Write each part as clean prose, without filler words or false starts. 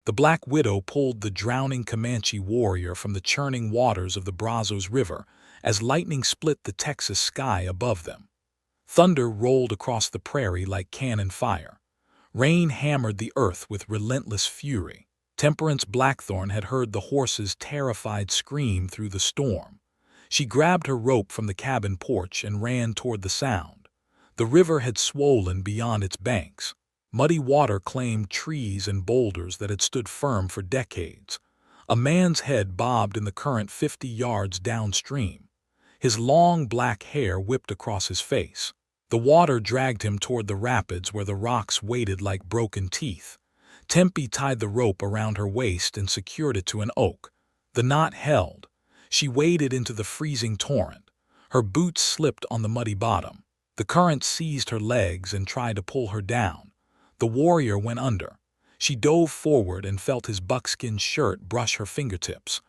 The Black Widow pulled the drowning Comanche warrior from the churning waters of the Brazos River as lightning split the Texas sky above them. Thunder rolled across the prairie like cannon fire. Rain hammered the earth with relentless fury. Temperance Blackthorn had heard the horse's terrified scream through the storm. She grabbed her rope from the cabin porch and ran toward the sound. The river had swollen beyond its banks. Muddy water claimed trees and boulders that had stood firm for decades. A man's head bobbed in the current 50 yards downstream. His long black hair whipped across his face. The water dragged him toward the rapids where the rocks waited like broken teeth. Tempe tied the rope around her waist and secured it to an oak. The knot held. She waded into the freezing torrent. Her boots slipped on the muddy bottom. The current seized her legs and tried to pull her down. The warrior went under. She dove forward and felt his buckskin shirt brush her fingertips.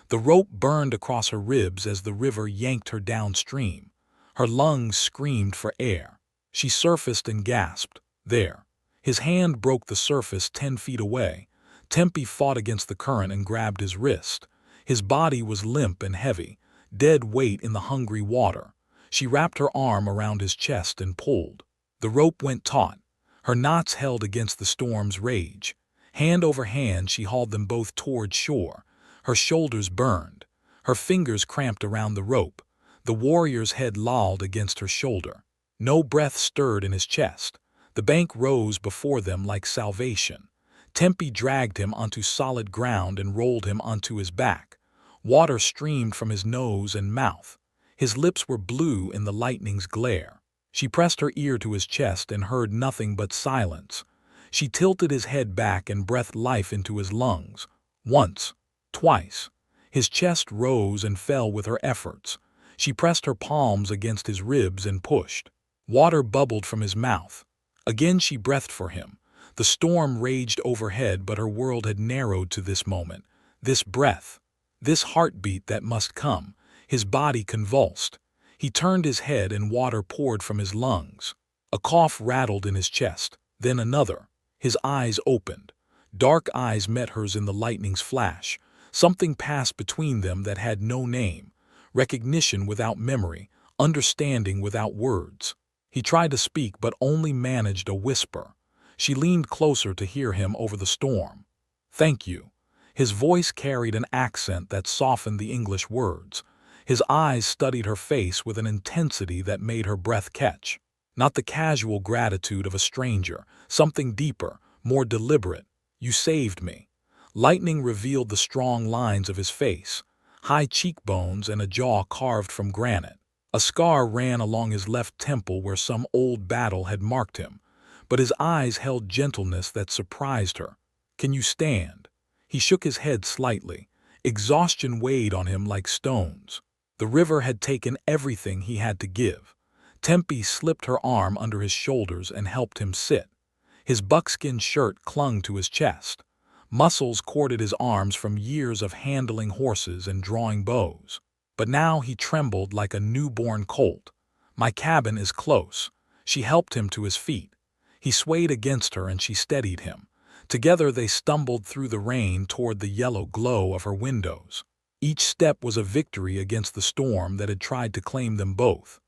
The rope burned across her ribs as the river yanked her downstream. Her lungs screamed for air. She surfaced and gasped. There. His hand broke the surface 10 feet away. Tempe fought against the current and grabbed his wrist. His body was limp and heavy, dead weight in the hungry water. She wrapped her arm around his chest and pulled. The rope went taut. Her knots held against the storm's rage. Hand over hand she hauled them both toward shore. Her shoulders burned. Her fingers cramped around the rope. The warrior's head lolled against her shoulder. No breath stirred in his chest. The bank rose before them like salvation. Tempe dragged him onto solid ground and rolled him onto his back. Water streamed from his nose and mouth. His lips were blue in the lightning's glare. She pressed her ear to his chest and heard nothing but silence. She tilted his head back and breathed life into his lungs. Once, twice. His chest rose and fell with her efforts. She pressed her palms against his ribs and pushed. Water bubbled from his mouth. Again she breathed for him. The storm raged overhead, but her world had narrowed to this moment, this breath, this heartbeat that must come. His body convulsed. He turned his head and water poured from his lungs. A cough rattled in his chest, then another. His eyes opened. Dark eyes met hers in the lightning's flash. Something passed between them that had no name. Recognition without memory, understanding without words. He tried to speak but only managed a whisper. She leaned closer to hear him over the storm. "Thank you." His voice carried an accent that softened the English words. His eyes studied her face with an intensity that made her breath catch. Not the casual gratitude of a stranger, something deeper, more deliberate. "You saved me." Lightning revealed the strong lines of his face. High cheekbones and a jaw carved from granite. A scar ran along his left temple where some old battle had marked him, but his eyes held gentleness that surprised her. "Can you stand?" He shook his head slightly. Exhaustion weighed on him like stones. The river had taken everything he had to give. Tempe slipped her arm under his shoulders and helped him sit. His buckskin shirt clung to his chest. Muscles corded his arms from years of handling horses and drawing bows. But now he trembled like a newborn colt. "My cabin is close." She helped him to his feet. He swayed against her and she steadied him. Together they stumbled through the rain toward the yellow glow of her windows. Each step was a victory against the storm that had tried to claim them both.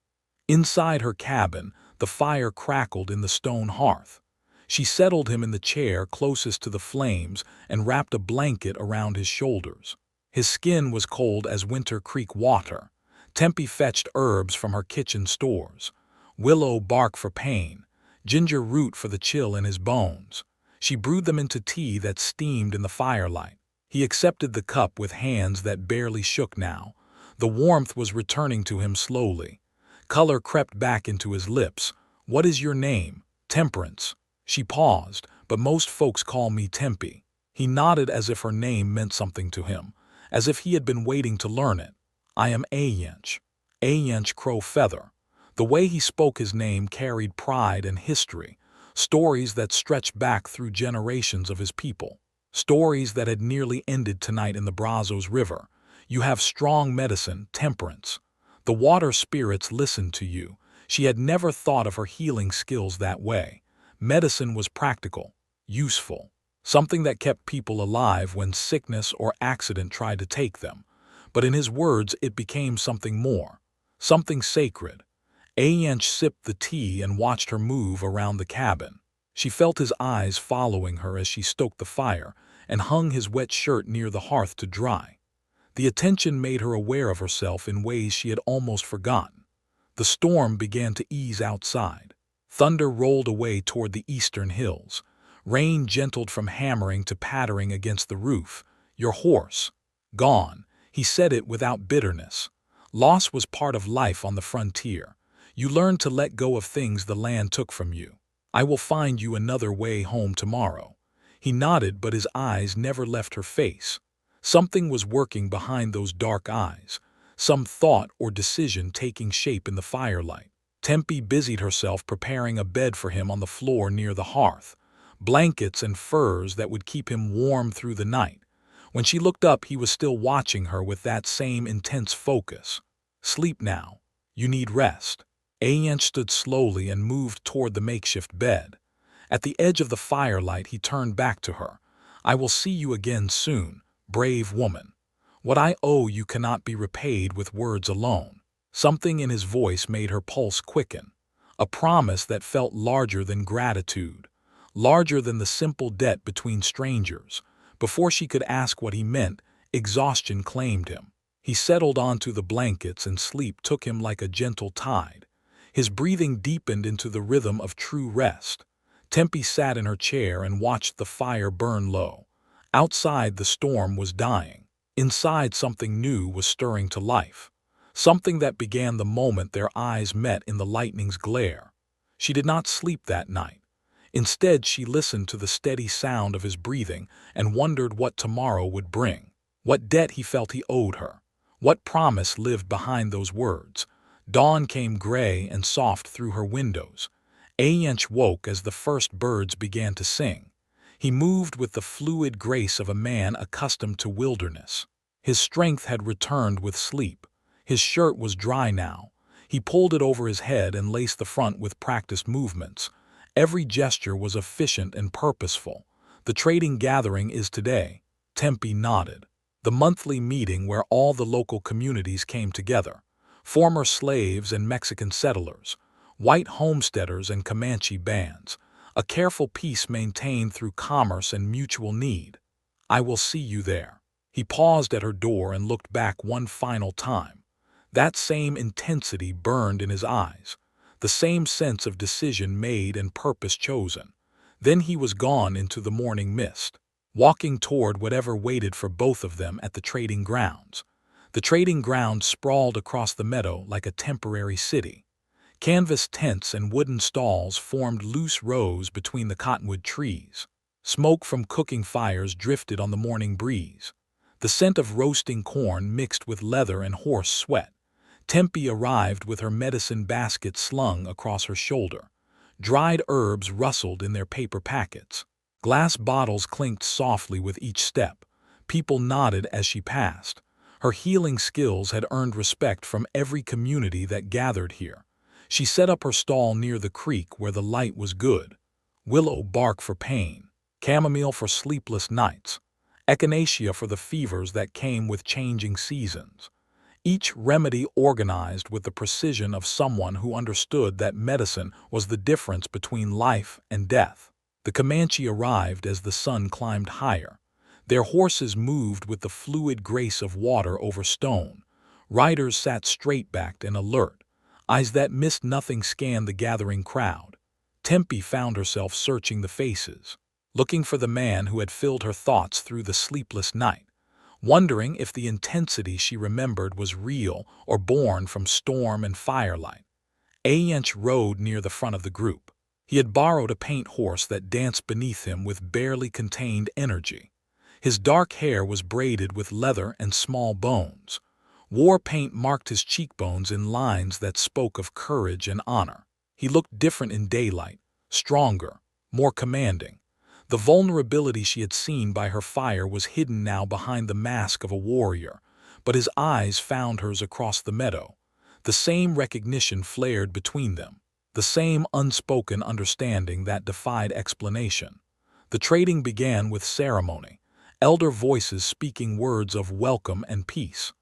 Inside her cabin, the fire crackled in the stone hearth. She settled him in the chair closest to the flames and wrapped a blanket around his shoulders. His skin was cold as Winter Creek water. Tempe fetched herbs from her kitchen stores. Willow bark for pain, ginger root for the chill in his bones. She brewed them into tea that steamed in the firelight. He accepted the cup with hands that barely shook now. The warmth was returning to him slowly. Color crept back into his lips. "What is your name?" "Temperance." She paused, "But most folks call me Tempe." He nodded as if her name meant something to him, as if he had been waiting to learn it. "I am Ayench." Ayench Crow Feather. The way he spoke his name carried pride and history, stories that stretched back through generations of his people, stories that had nearly ended tonight in the Brazos River. "You have strong medicine, Temperance." The water spirits listened to you. She had never thought of her healing skills that way. Medicine was practical, useful. something that kept people alive when sickness or accident tried to take them. But in his words, it became something more, something sacred. Ayench sipped the tea and watched her move around the cabin. She felt his eyes following her as she stoked the fire and hung his wet shirt near the hearth to dry. The attention made her aware of herself in ways she had almost forgotten. The storm began to ease outside. Thunder rolled away toward the eastern hills. Rain gentled from hammering to pattering against the roof. "Your horse." "Gone." He said it without bitterness. Loss was part of life on the frontier. You learned to let go of things the land took from you. "I will find you another way home tomorrow." He nodded, but his eyes never left her face. Something was working behind those dark eyes, some thought or decision taking shape in the firelight. Tempe busied herself preparing a bed for him on the floor near the hearth, blankets and furs that would keep him warm through the night. When she looked up, he was still watching her with that same intense focus. "Sleep now. You need rest." Ayench stood slowly and moved toward the makeshift bed. At the edge of the firelight, he turned back to her. "I will see you again soon, brave woman. What I owe you cannot be repaid with words alone." Something in his voice made her pulse quicken. A promise that felt larger than gratitude, larger than the simple debt between strangers. Before she could ask what he meant, exhaustion claimed him. He settled onto the blankets and sleep took him like a gentle tide. His breathing deepened into the rhythm of true rest. Tempe sat in her chair and watched the fire burn low. Outside, the storm was dying. Inside, something new was stirring to life. Something that began the moment their eyes met in the lightning's glare. She did not sleep that night. Instead, she listened to the steady sound of his breathing and wondered what tomorrow would bring. What debt he felt he owed her. What promise lived behind those words. Dawn came gray and soft through her windows. Ayench woke as the first birds began to sing. He moved with the fluid grace of a man accustomed to wilderness. His strength had returned with sleep. His shirt was dry now. He pulled it over his head and laced the front with practiced movements. Every gesture was efficient and purposeful. "The trading gathering is today." Tempe nodded. The monthly meeting where all the local communities came together. Former slaves and Mexican settlers, white homesteaders and Comanche bands, a careful peace maintained through commerce and mutual need. "I will see you there." He paused at her door and looked back one final time. That same intensity burned in his eyes, the same sense of decision made and purpose chosen. Then he was gone into the morning mist, walking toward whatever waited for both of them at the trading grounds. The trading ground sprawled across the meadow like a temporary city. Canvas tents and wooden stalls formed loose rows between the cottonwood trees. Smoke from cooking fires drifted on the morning breeze. The scent of roasting corn mixed with leather and horse sweat. Tempe arrived with her medicine basket slung across her shoulder. Dried herbs rustled in their paper packets. Glass bottles clinked softly with each step. People nodded as she passed. Her healing skills had earned respect from every community that gathered here. She set up her stall near the creek where the light was good. Willow bark for pain, chamomile for sleepless nights, echinacea for the fevers that came with changing seasons. Each remedy organized with the precision of someone who understood that medicine was the difference between life and death. The Comanche arrived as the sun climbed higher. Their horses moved with the fluid grace of water over stone. Riders sat straight-backed and alert. Eyes that missed nothing scanned the gathering crowd. Tempe found herself searching the faces, looking for the man who had filled her thoughts through the sleepless night, wondering if the intensity she remembered was real or born from storm and firelight. Ayench rode near the front of the group. He had borrowed a paint horse that danced beneath him with barely contained energy. His dark hair was braided with leather and small bones. War paint marked his cheekbones in lines that spoke of courage and honor. He looked different in daylight, stronger, more commanding. The vulnerability she had seen by her fire was hidden now behind the mask of a warrior, but his eyes found hers across the meadow. The same recognition flared between them, the same unspoken understanding that defied explanation. The trading began with ceremony, elder voices speaking words of welcome and peace,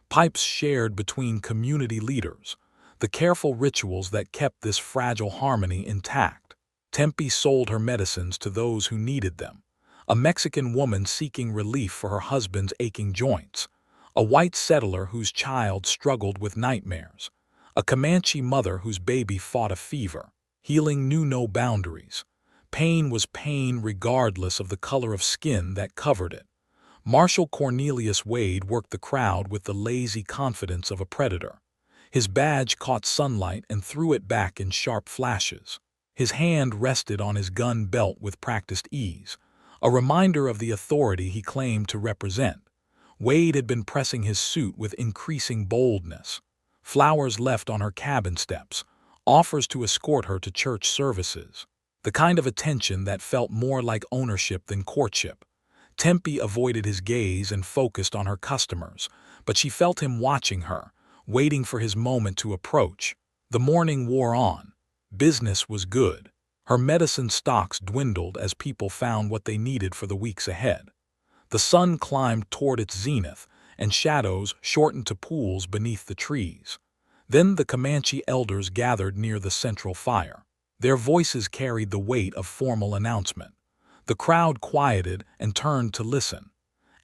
pipes shared between community leaders, the careful rituals that kept this fragile harmony intact. Tempe sold her medicines to those who needed them, a Mexican woman seeking relief for her husband's aching joints, a white settler whose child struggled with nightmares, a Comanche mother whose baby fought a fever. Healing knew no boundaries. Pain was pain regardless of the color of skin that covered it. Marshal Cornelius Wade worked the crowd with the lazy confidence of a predator. His badge caught sunlight and threw it back in sharp flashes. His hand rested on his gun belt with practiced ease, a reminder of the authority he claimed to represent. Wade had been pressing his suit with increasing boldness. Flowers left on her cabin steps, offers to escort her to church services. The kind of attention that felt more like ownership than courtship. Tempe avoided his gaze and focused on her customers, but she felt him watching her, waiting for his moment to approach. The morning wore on. Business was good. Her medicine stocks dwindled as people found what they needed for the weeks ahead. The sun climbed toward its zenith, and shadows shortened to pools beneath the trees. Then the Comanche elders gathered near the central fire. Their voices carried the weight of formal announcement. The crowd quieted and turned to listen.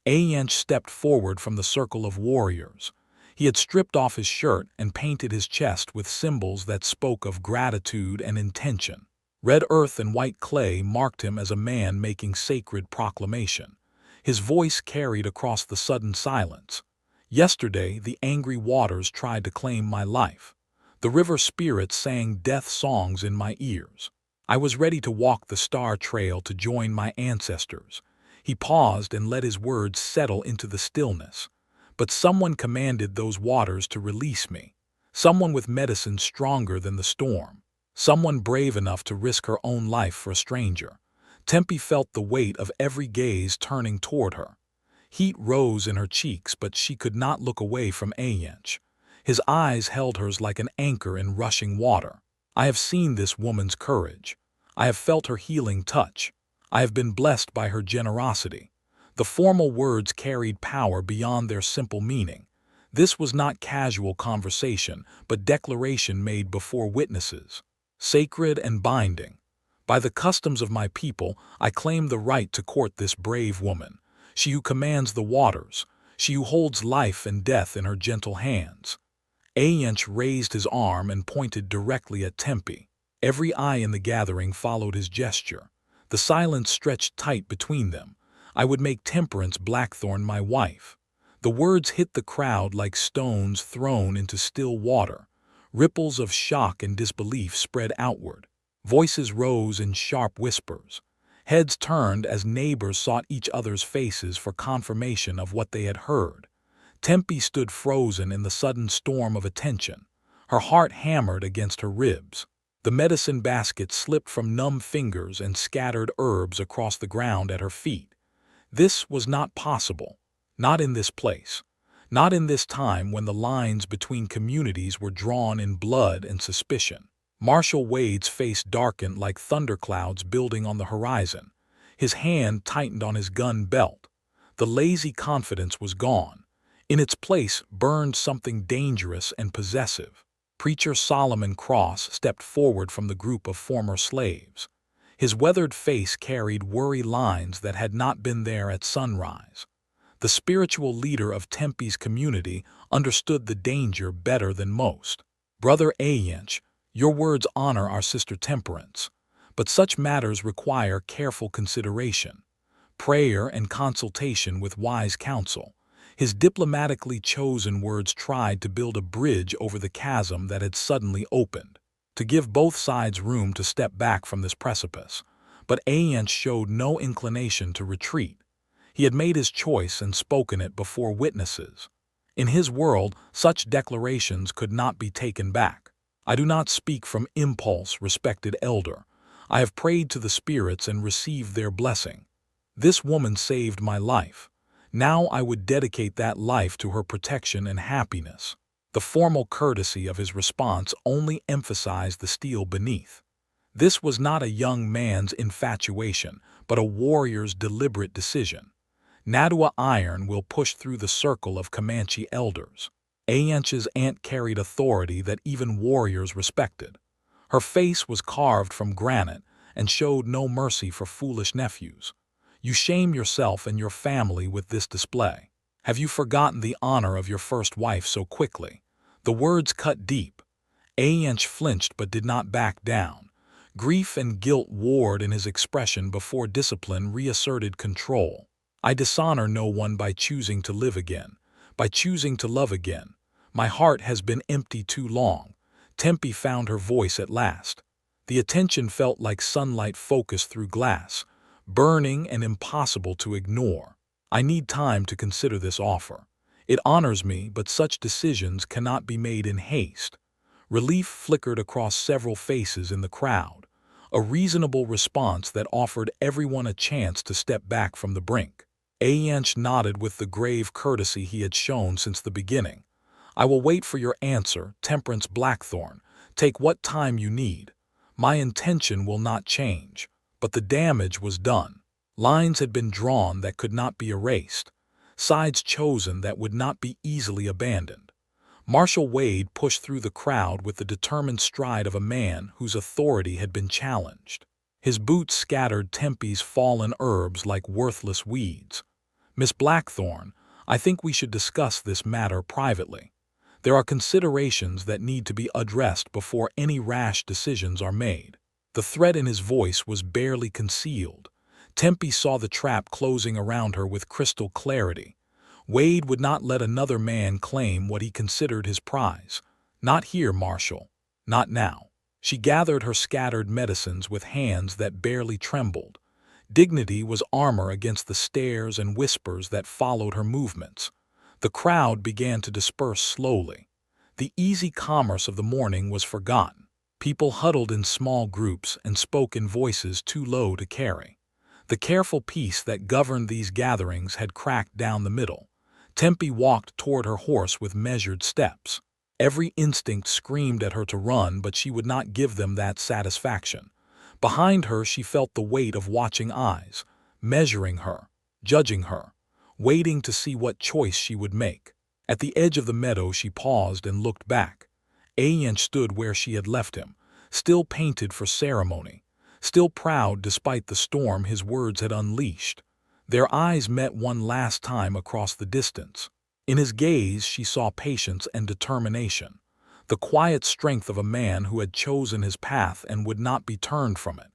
Ayench stepped forward from the circle of warriors. He had stripped off his shirt and painted his chest with symbols that spoke of gratitude and intention. Red earth and white clay marked him as a man making sacred proclamation. His voice carried across the sudden silence. Yesterday, the angry waters tried to claim my life. The river spirits sang death songs in my ears. I was ready to walk the star trail to join my ancestors. He paused and let his words settle into the stillness. But someone commanded those waters to release me. Someone with medicine stronger than the storm. Someone brave enough to risk her own life for a stranger. Tempe felt the weight of every gaze turning toward her. Heat rose in her cheeks, but she could not look away from Ayench. His eyes held hers like an anchor in rushing water. I have seen this woman's courage. I have felt her healing touch. I have been blessed by her generosity. The formal words carried power beyond their simple meaning. This was not casual conversation, but declaration made before witnesses. Sacred and binding. By the customs of my people, I claim the right to court this brave woman, she who commands the waters, she who holds life and death in her gentle hands. Ayench raised his arm and pointed directly at Tempe. Every eye in the gathering followed his gesture. The silence stretched tight between them. I would make Temperance Blackthorn my wife. The words hit the crowd like stones thrown into still water. Ripples of shock and disbelief spread outward. Voices rose in sharp whispers. Heads turned as neighbors sought each other's faces for confirmation of what they had heard. Tempe stood frozen in the sudden storm of attention. Her heart hammered against her ribs. The medicine basket slipped from numb fingers and scattered herbs across the ground at her feet. This was not possible. Not in this place. Not in this time when the lines between communities were drawn in blood and suspicion. Marshal Wade's face darkened like thunderclouds building on the horizon. His hand tightened on his gun belt. The lazy confidence was gone. In its place burned something dangerous and possessive. Preacher Solomon Cross stepped forward from the group of former slaves. His weathered face carried worry lines that had not been there at sunrise. The spiritual leader of Tempe's community understood the danger better than most. Brother Ayench, your words honor our sister Temperance, but such matters require careful consideration, prayer and consultation with wise counsel. His diplomatically chosen words tried to build a bridge over the chasm that had suddenly opened, to give both sides room to step back from this precipice. But Ayench showed no inclination to retreat. He had made his choice and spoken it before witnesses. In his world, such declarations could not be taken back. I do not speak from impulse, respected elder. I have prayed to the spirits and received their blessing. This woman saved my life. Now I would dedicate that life to her protection and happiness. The formal courtesy of his response only emphasized the steel beneath. This was not a young man's infatuation, but a warrior's deliberate decision. Nadua iron will push through the circle of Comanche elders. Ayanch's aunt carried authority that even warriors respected. Her face was carved from granite and showed no mercy for foolish nephews. You shame yourself and your family with this display. Have you forgotten the honor of your first wife so quickly? The words cut deep. Ayanch flinched but did not back down. Grief and guilt warred in his expression before discipline reasserted control. I dishonor no one by choosing to live again, by choosing to love again. My heart has been empty too long. Tempe found her voice at last. The attention felt like sunlight focused through glass, burning and impossible to ignore. I need time to consider this offer. It honors me, but such decisions cannot be made in haste. Relief flickered across several faces in the crowd, a reasonable response that offered everyone a chance to step back from the brink. Ayanch nodded with the grave courtesy he had shown since the beginning. I will wait for your answer, Temperance Blackthorn. Take what time you need. My intention will not change, but the damage was done. Lines had been drawn that could not be erased, sides chosen that would not be easily abandoned. Marshal Wade pushed through the crowd with the determined stride of a man whose authority had been challenged. His boots scattered Tempe's fallen herbs like worthless weeds. Miss Blackthorn, I think we should discuss this matter privately. There are considerations that need to be addressed before any rash decisions are made. The threat in his voice was barely concealed. Tempe saw the trap closing around her with crystal clarity. Wade would not let another man claim what he considered his prize. Not here, Marshal. Not now. She gathered her scattered medicines with hands that barely trembled. Dignity was armor against the stares and whispers that followed her movements. The crowd began to disperse slowly. The easy commerce of the morning was forgotten. People huddled in small groups and spoke in voices too low to carry. The careful peace that governed these gatherings had cracked down the middle. Tempe walked toward her horse with measured steps. Every instinct screamed at her to run, but she would not give them that satisfaction. Behind her she felt the weight of watching eyes, measuring her, judging her, waiting to see what choice she would make. At the edge of the meadow she paused and looked back. Ayanch stood where she had left him, still painted for ceremony, still proud despite the storm his words had unleashed. Their eyes met one last time across the distance. In his gaze she saw patience and determination, the quiet strength of a man who had chosen his path and would not be turned from it.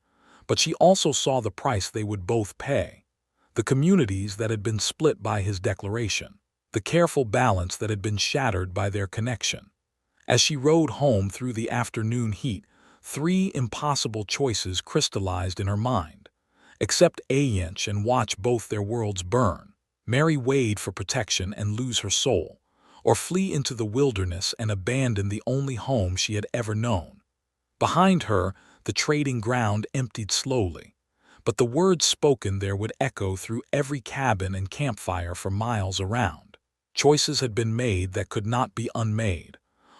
But she also saw the price they would both pay, the communities that had been split by his declaration, the careful balance that had been shattered by their connection. As she rode home through the afternoon heat, 3 impossible choices crystallized in her mind. Accept Ayanch and watch both their worlds burn. Marry Wade for protection and lose her soul. Or flee into the wilderness and abandon the only home she had ever known. Behind her, the trading ground emptied slowly. But the words spoken there would echo through every cabin and campfire for miles around. Choices had been made that could not be unmade.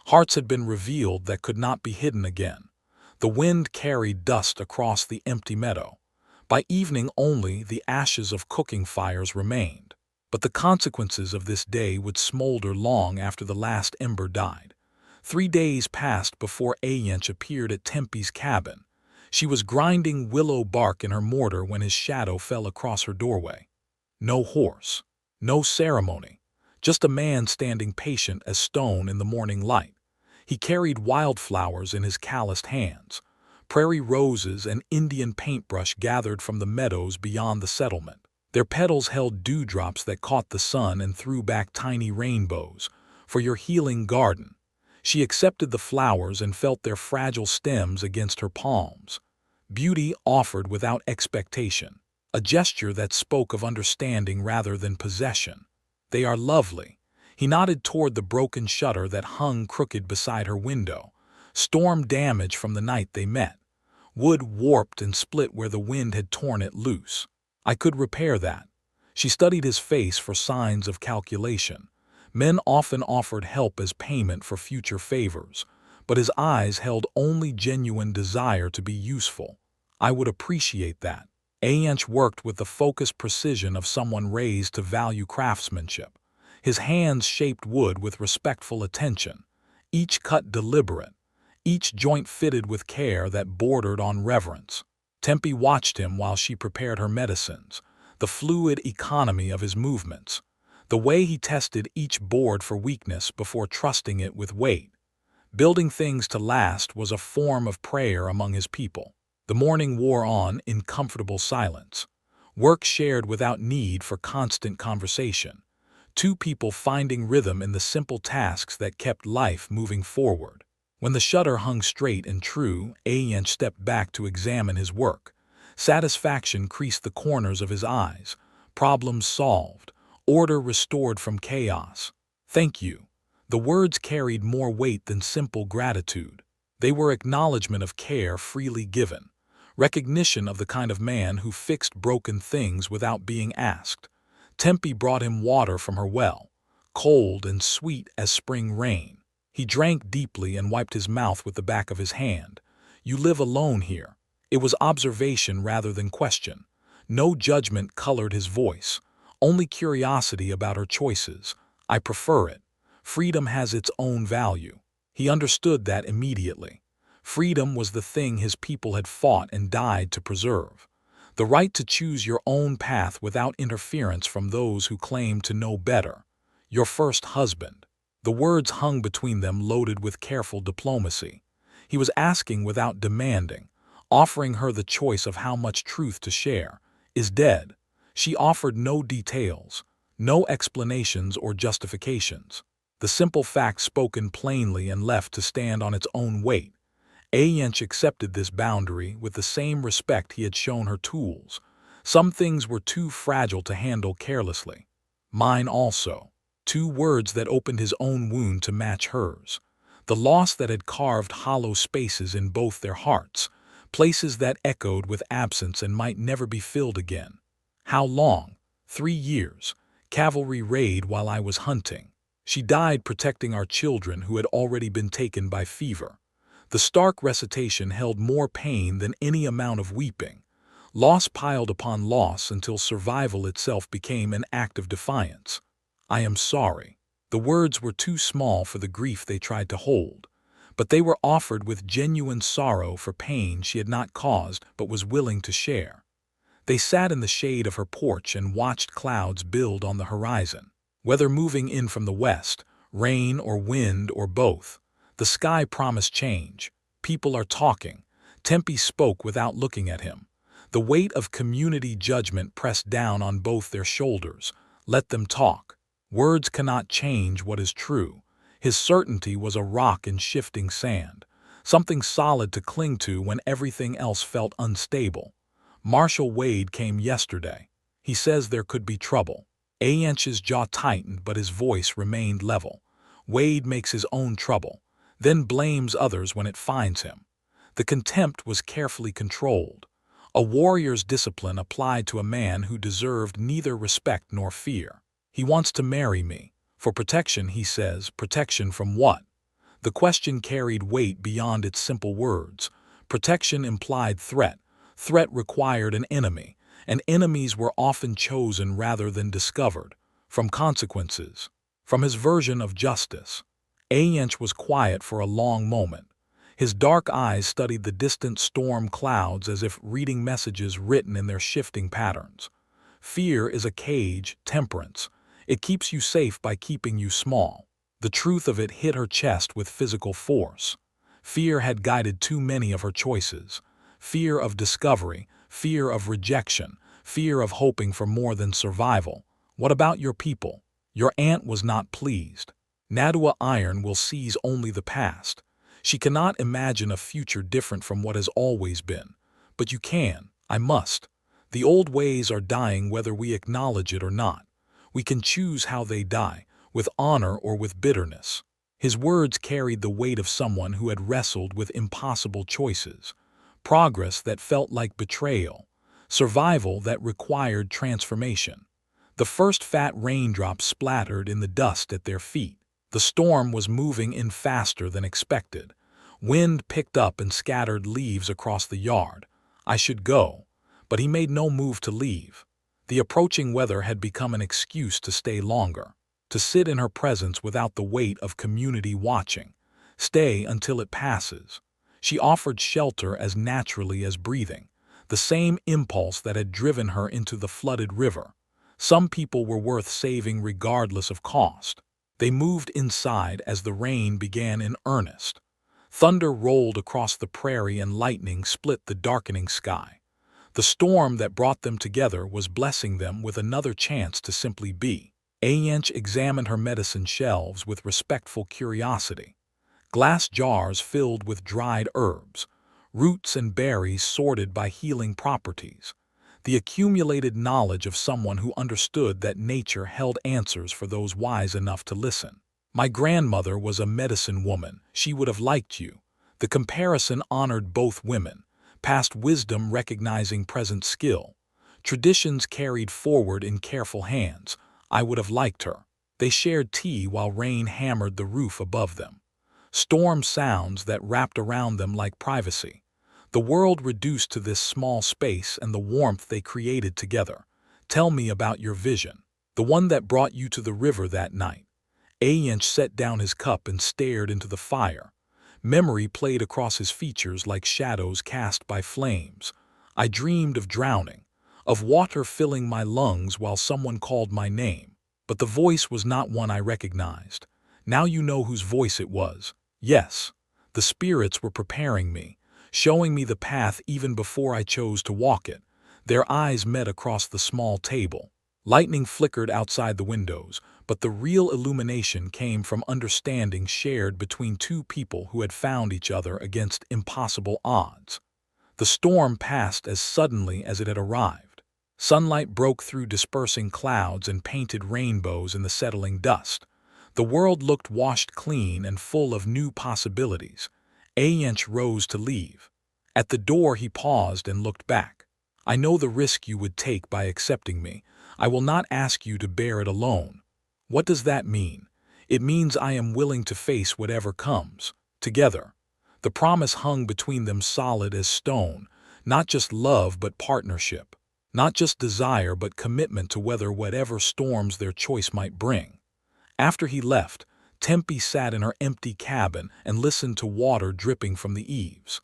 Hearts had been revealed that could not be hidden again. The wind carried dust across the empty meadow. By evening only the ashes of cooking fires remained. But the consequences of this day would smolder long after the last ember died. 3 days passed before Ayanch appeared at Tempe's cabin. She was grinding willow bark in her mortar when his shadow fell across her doorway. No horse, no ceremony, just a man standing patient as stone in the morning light. He carried wildflowers in his calloused hands, prairie roses and Indian paintbrush gathered from the meadows beyond the settlement. Their petals held dewdrops that caught the sun and threw back tiny rainbows. For your healing garden. She accepted the flowers and felt their fragile stems against her palms. Beauty offered without expectation, a gesture that spoke of understanding rather than possession. They are lovely. He nodded toward the broken shutter that hung crooked beside her window. Storm damage from the night they met. Wood warped and split where the wind had torn it loose. I could repair that. She studied his face for signs of calculation. Men often offered help as payment for future favors, but his eyes held only genuine desire to be useful. I would appreciate that. Ayench worked with the focused precision of someone raised to value craftsmanship. His hands shaped wood with respectful attention, each cut deliberate, each joint fitted with care that bordered on reverence. Tempe watched him while she prepared her medicines, the fluid economy of his movements, the way he tested each board for weakness before trusting it with weight. Building things to last was a form of prayer among his people. The morning wore on in comfortable silence, work shared without need for constant conversation, two people finding rhythm in the simple tasks that kept life moving forward. When the shutter hung straight and true, Ayench stepped back to examine his work. Satisfaction creased the corners of his eyes, problems solved, order restored from chaos. Thank you. The words carried more weight than simple gratitude. They were acknowledgement of care freely given, recognition of the kind of man who fixed broken things without being asked. Tempe brought him water from her well, cold and sweet as spring rain. He drank deeply and wiped his mouth with the back of his hand. You live alone here. It was observation rather than question. No judgment colored his voice, only curiosity about her choices. I prefer it. Freedom has its own value. He understood that immediately. Freedom was the thing his people had fought and died to preserve. The right to choose your own path without interference from those who claim to know better. Your first husband. The words hung between them loaded with careful diplomacy. He was asking without demanding, offering her the choice of how much truth to share, is dead. She offered no details, no explanations or justifications. The simple fact spoken plainly and left to stand on its own weight. Ayench accepted this boundary with the same respect he had shown her tools. Some things were too fragile to handle carelessly. Mine also. Two words that opened his own wound to match hers. The loss that had carved hollow spaces in both their hearts, places that echoed with absence and might never be filled again. How long? 3 years. Cavalry raid while I was hunting. She died protecting our children who had already been taken by fever. The stark recitation held more pain than any amount of weeping. Loss piled upon loss until survival itself became an act of defiance. I am sorry. The words were too small for the grief they tried to hold, but they were offered with genuine sorrow for pain she had not caused but was willing to share. They sat in the shade of her porch and watched clouds build on the horizon. Whether moving in from the west, rain or wind or both, the sky promised change. People are talking. Tempe spoke without looking at him. The weight of community judgment pressed down on both their shoulders. Let them talk. Words cannot change what is true. His certainty was a rock in shifting sand, something solid to cling to when everything else felt unstable. Marshal Wade came yesterday. He says there could be trouble. Ayench's jaw tightened, but his voice remained level. Wade makes his own trouble, then blames others when it finds him. The contempt was carefully controlled. A warrior's discipline applied to a man who deserved neither respect nor fear. He wants to marry me. For protection, he says. Protection from what? The question carried weight beyond its simple words. Protection implied threat. Threat required an enemy, and enemies were often chosen rather than discovered. From consequences. From his version of justice. Ayench was quiet for a long moment. His dark eyes studied the distant storm clouds as if reading messages written in their shifting patterns. Fear is a cage, temperance. It keeps you safe by keeping you small. The truth of it hit her chest with physical force. Fear had guided too many of her choices. Fear of discovery, fear of rejection, fear of hoping for more than survival. What about your people? Your aunt was not pleased. Nadua Iron will seize only the past. She cannot imagine a future different from what has always been. But you can. I must. The old ways are dying whether we acknowledge it or not. We can choose how they die, with honor or with bitterness. His words carried the weight of someone who had wrestled with impossible choices. Progress that felt like betrayal. Survival that required transformation. The first fat raindrops splattered in the dust at their feet. The storm was moving in faster than expected. Wind picked up and scattered leaves across the yard. I should go, but he made no move to leave. The approaching weather had become an excuse to stay longer, to sit in her presence without the weight of community watching. Stay until it passes. She offered shelter as naturally as breathing, the same impulse that had driven her into the flooded river. Some people were worth saving regardless of cost. They moved inside as the rain began in earnest. Thunder rolled across the prairie and lightning split the darkening sky. The storm that brought them together was blessing them with another chance to simply be. Ayench examined her medicine shelves with respectful curiosity. Glass jars filled with dried herbs, roots and berries sorted by healing properties. The accumulated knowledge of someone who understood that nature held answers for those wise enough to listen. My grandmother was a medicine woman. She would have liked you. The comparison honored both women, past wisdom recognizing present skill. Traditions carried forward in careful hands. I would have liked her. They shared tea while rain hammered the roof above them. Storm sounds that wrapped around them like privacy. The world reduced to this small space and the warmth they created together. Tell me about your vision, the one that brought you to the river that night. Ayench set down his cup and stared into the fire. Memory played across his features like shadows cast by flames. I dreamed of drowning, of water filling my lungs while someone called my name. But the voice was not one I recognized. Now you know whose voice it was. Yes, the spirits were preparing me, showing me the path even before I chose to walk it. Their eyes met across the small table. Lightning flickered outside the windows, but the real illumination came from understanding shared between two people who had found each other against impossible odds. The storm passed as suddenly as it had arrived. Sunlight broke through dispersing clouds and painted rainbows in the settling dust. The world looked washed clean and full of new possibilities. Ayench rose to leave. At the door he paused and looked back. I know the risk you would take by accepting me. I will not ask you to bear it alone. What does that mean? It means I am willing to face whatever comes, together. The promise hung between them solid as stone, not just love but partnership, not just desire but commitment to weather whatever storms their choice might bring. After he left, Tempe sat in her empty cabin and listened to water dripping from the eaves.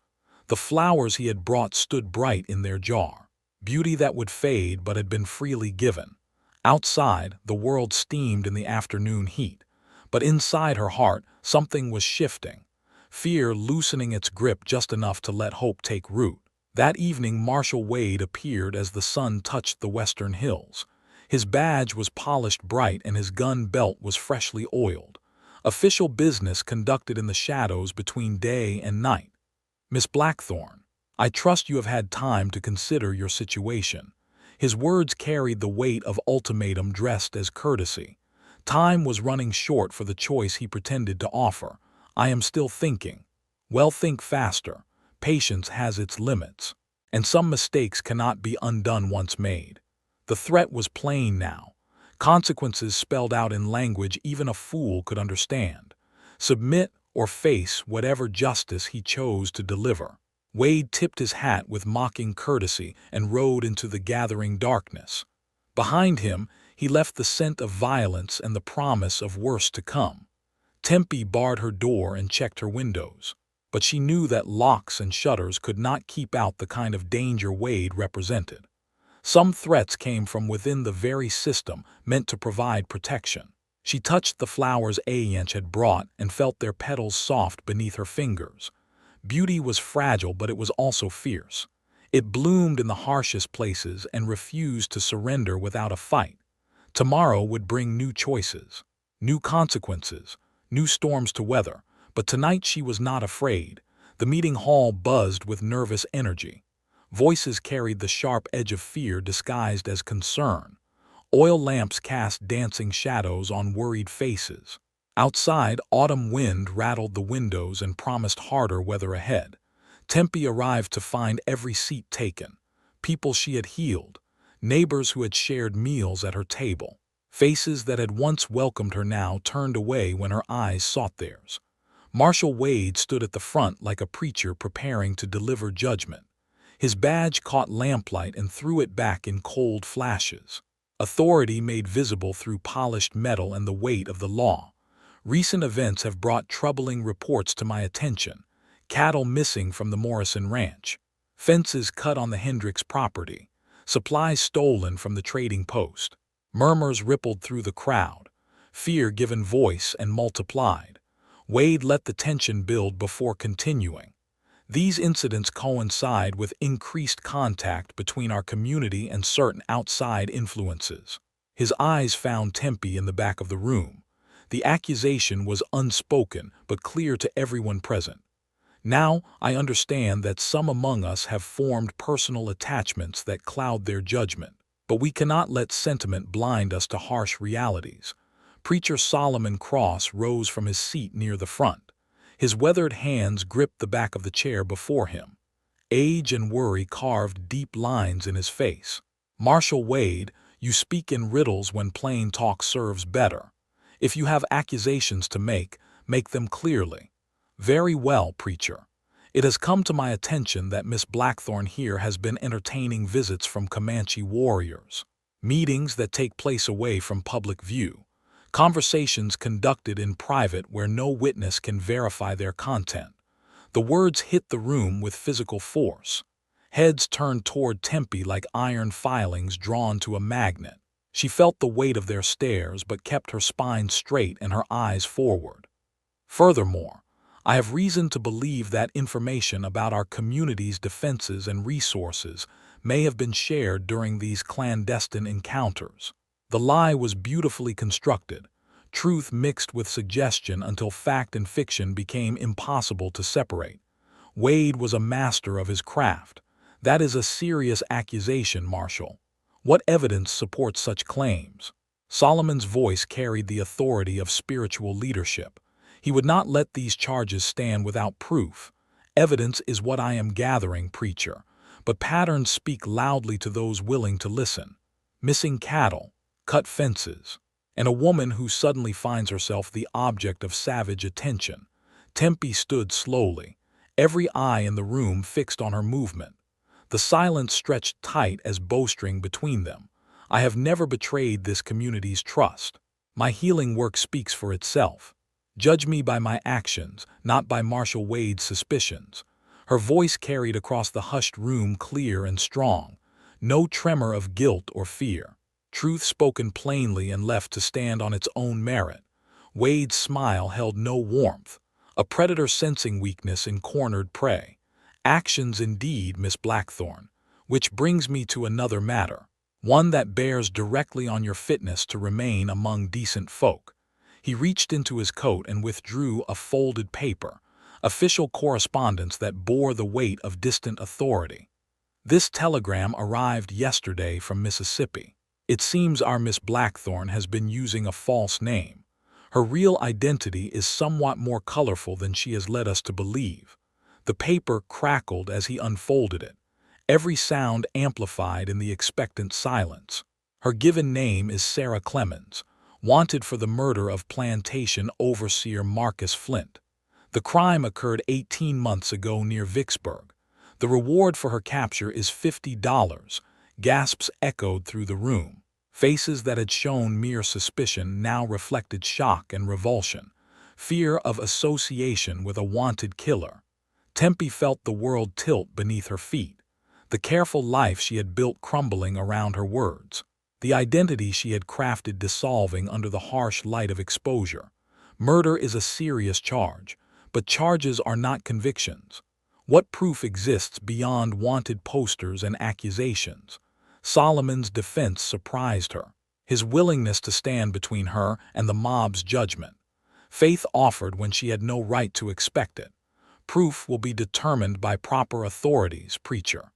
The flowers he had brought stood bright in their jar, beauty that would fade but had been freely given. Outside, the world steamed in the afternoon heat, but inside her heart, something was shifting, fear loosening its grip just enough to let hope take root. That evening, Marshal Wade appeared as the sun touched the western hills. His badge was polished bright and his gun belt was freshly oiled. Official business conducted in the shadows between day and night. Miss Blackthorne, I trust you have had time to consider your situation. His words carried the weight of ultimatum dressed as courtesy. Time was running short for the choice he pretended to offer. I am still thinking. Well, think faster. Patience has its limits, and some mistakes cannot be undone once made. The threat was plain now. Consequences spelled out in language even a fool could understand. Submit or face whatever justice he chose to deliver. Wade tipped his hat with mocking courtesy and rode into the gathering darkness. Behind him, he left the scent of violence and the promise of worse to come. Tempe barred her door and checked her windows, but she knew that locks and shutters could not keep out the kind of danger Wade represented. Some threats came from within the very system meant to provide protection. She touched the flowers Ayench had brought and felt their petals soft beneath her fingers. Beauty was fragile, but it was also fierce. It bloomed in the harshest places and refused to surrender without a fight. Tomorrow would bring new choices, new consequences, new storms to weather, but tonight she was not afraid. The meeting hall buzzed with nervous energy. Voices carried the sharp edge of fear disguised as concern. Oil lamps cast dancing shadows on worried faces. Outside, autumn wind rattled the windows and promised harder weather ahead. Tempe arrived to find every seat taken. People she had healed, neighbors who had shared meals at her table. Faces that had once welcomed her now turned away when her eyes sought theirs. Marshal Wade stood at the front like a preacher preparing to deliver judgment. His badge caught lamplight and threw it back in cold flashes. Authority made visible through polished metal and the weight of the law. Recent events have brought troubling reports to my attention. Cattle missing from the Morrison Ranch. Fences cut on the Hendricks property. Supplies stolen from the trading post. Murmurs rippled through the crowd. Fear given voice and multiplied. Wade let the tension build before continuing. These incidents coincide with increased contact between our community and certain outside influences. His eyes found Tempe in the back of the room. The accusation was unspoken but clear to everyone present. Now I understand that some among us have formed personal attachments that cloud their judgment, but we cannot let sentiment blind us to harsh realities. Preacher Solomon Cross rose from his seat near the front. His weathered hands gripped the back of the chair before him. Age and worry carved deep lines in his face. Marshal Wade, you speak in riddles when plain talk serves better. If you have accusations to make them clearly. Very well, preacher. It has come to my attention that Miss Blackthorn here has been entertaining visits from Comanche warriors. Meetings that take place away from public view. Conversations conducted in private where no witness can verify their content. The words hit the room with physical force. Heads turned toward Tempe like iron filings drawn to a magnet. She felt the weight of their stares but kept her spine straight and her eyes forward. Furthermore, I have reason to believe that information about our community's defenses and resources may have been shared during these clandestine encounters. The lie was beautifully constructed, truth mixed with suggestion until fact and fiction became impossible to separate. Wade was a master of his craft. That is a serious accusation, Marshal. What evidence supports such claims? Solomon's voice carried the authority of spiritual leadership. He would not let these charges stand without proof. Evidence is what I am gathering, preacher, but patterns speak loudly to those willing to listen. Missing cattle, cut fences, and a woman who suddenly finds herself the object of savage attention. Tempe stood slowly, every eye in the room fixed on her movement. The silence stretched tight as bowstring between them. I have never betrayed this community's trust. My healing work speaks for itself. Judge me by my actions, not by Marshal Wade's suspicions. Her voice carried across the hushed room clear and strong. No tremor of guilt or fear. Truth spoken plainly and left to stand on its own merit. Wade's smile held no warmth. A predator sensing weakness in cornered prey. Actions indeed, Miss Blackthorn. Which brings me to another matter. One that bears directly on your fitness to remain among decent folk. He reached into his coat and withdrew a folded paper, official correspondence that bore the weight of distant authority. This telegram arrived yesterday from Mississippi. It seems our Miss Blackthorn has been using a false name. Her real identity is somewhat more colorful than she has led us to believe. The paper crackled as he unfolded it, every sound amplified in the expectant silence. Her given name is Sarah Clemens, wanted for the murder of plantation overseer Marcus Flint. The crime occurred 18 months ago near Vicksburg. The reward for her capture is $50. Gasps echoed through the room. Faces that had shown mere suspicion now reflected shock and revulsion, fear of association with a wanted killer. Tempe felt the world tilt beneath her feet, the careful life she had built crumbling around her words. The identity she had crafted dissolving under the harsh light of exposure. Murder is a serious charge, but charges are not convictions. What proof exists beyond wanted posters and accusations? Solomon's defense surprised her, his willingness to stand between her and the mob's judgment. Faith offered when she had no right to expect it. Proof will be determined by proper authorities, preacher.